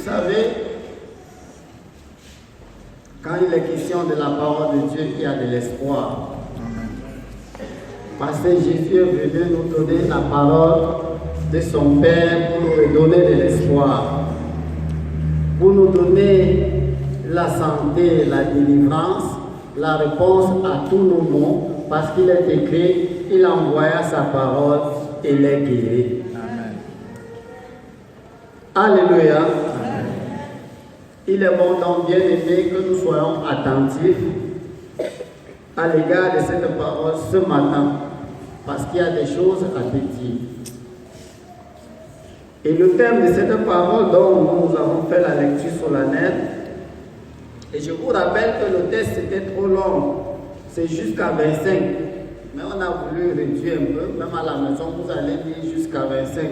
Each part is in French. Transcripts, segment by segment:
savez, quand il est question de la parole de Dieu, il y a de l'espoir. Parce que Jésus est venu nous donner la parole de son Père pour nous donner de l'espoir, pour nous donner la santé, la délivrance, la réponse à tous nos maux, parce qu'il est écrit, il envoya sa parole et les guérit. Alléluia. Amen. Il est bon donc bien aimé que nous soyons attentifs à l'égard de cette parole ce matin, parce qu'il y a des choses à te dire. Et le thème de cette parole dont nous avons fait la lecture solennelle, et je vous rappelle que le texte était trop long, c'est jusqu'à 25, mais on a voulu réduire un peu, même à la maison vous allez lire jusqu'à 25.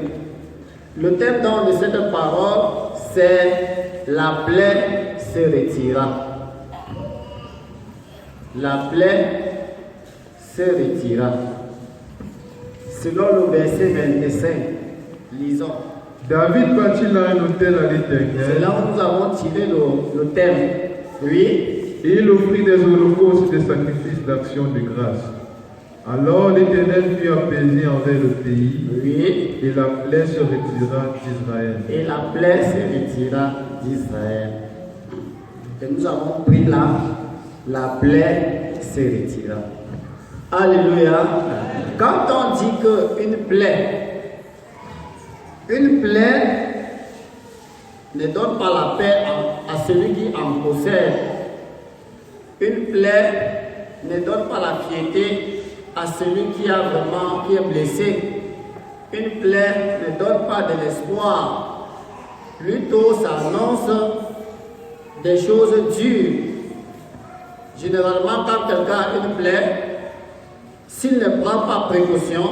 Le thème donc de cette parole, c'est la plaie se retira. La plaie se retira. Selon le verset 25, lisons. David bâtit là un autel à l'Éternel. C'est là où nous avons tiré le thème. Oui. Et il offrit des holocaustes et des sacrifices d'action de grâce. Alors l'Éternel fut apaisé envers le pays. Oui. Et la plaie se retira d'Israël. Et la plaie se retira d'Israël. Et nous avons pris là, la plaie se retira. Alléluia. Quand on dit qu'une plaie ne donne pas la paix à celui qui en possède. Une plaie ne donne pas la piété à celui qui est blessé. Une plaie ne donne pas de l'espoir. Plutôt, ça annonce des choses dures. Généralement, quand quelqu'un a une plaie, s'il ne prend pas précaution,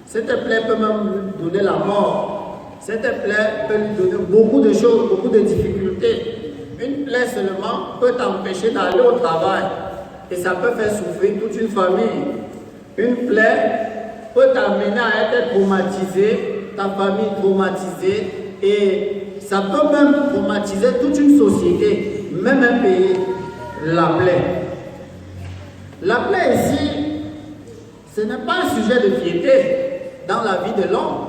cette plaie peut même lui donner la mort. Cette plaie peut lui donner beaucoup de choses, beaucoup de difficultés. Une plaie seulement peut t'empêcher d'aller au travail et ça peut faire souffrir toute une famille. Une plaie peut t'amener à être traumatisé, ta famille traumatisée et ça peut même traumatiser toute une société, même un pays. La plaie. La plaie ici, ce n'est pas un sujet de piété dans la vie de l'homme.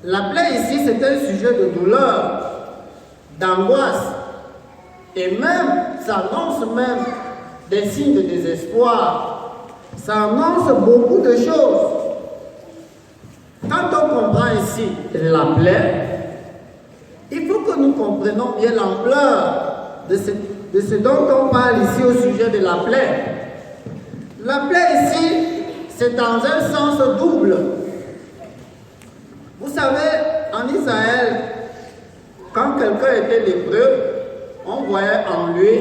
La plaie ici, c'est un sujet de douleur, d'angoisse. Et même, ça annonce même des signes de désespoir. Ça annonce beaucoup de choses. Quand on comprend ici la plaie, il faut que nous comprenions bien l'ampleur de ce dont on parle ici au sujet de la plaie. La plaie ici, c'est dans un sens double. Vous savez, en Israël, quand quelqu'un était lépreux, on voyait en lui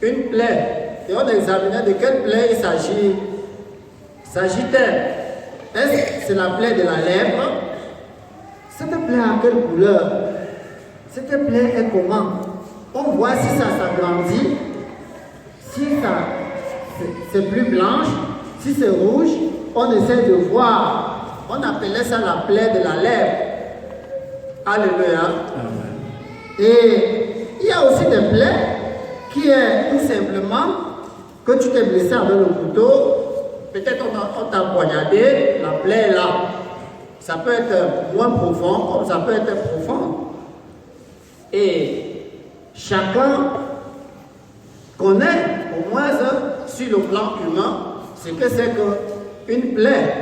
une plaie. Et on examinait de quelle plaie il s'agit-elle. Est-ce que c'est la plaie de la lèpre? Cette plaie a quelle couleur? Cette plaie est comment? On voit si ça s'agrandit, si ça c'est plus blanche, si c'est rouge, on essaie de voir. On appelait ça la plaie de la lèpre. Alléluia. Et il y a aussi des plaies qui est tout simplement que tu t'es blessé avec le couteau, peut-être on t'a poignardé, la plaie est là. Ça peut être moins profond, comme ça peut être profond. Et chacun connaît, au moins sur le plan humain, ce que c'est qu'une plaie.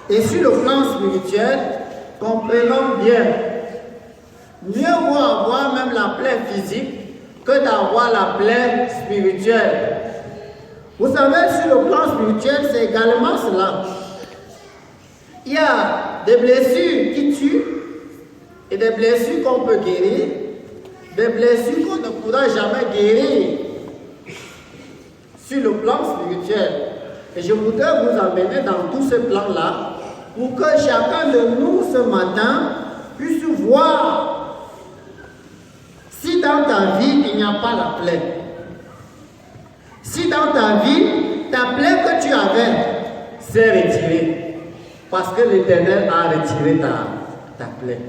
Et sur le plan spirituel, comprenons bien, mieux vaut avoir même la plaie physique que d'avoir la plaie spirituelle. Vous savez, sur le plan spirituel, c'est également cela. Il y a des blessures qui tuent et des blessures qu'on peut guérir, des blessures qu'on ne pourra jamais guérir sur le plan spirituel. Et je voudrais vous amener dans tous ces plans-là pour que chacun de nous ce matin puisse voir si dans ta vie il n'y a pas la plaie. Si dans ta vie, ta plaie que tu avais s'est retirée parce que l'Éternel a retiré ta plaie.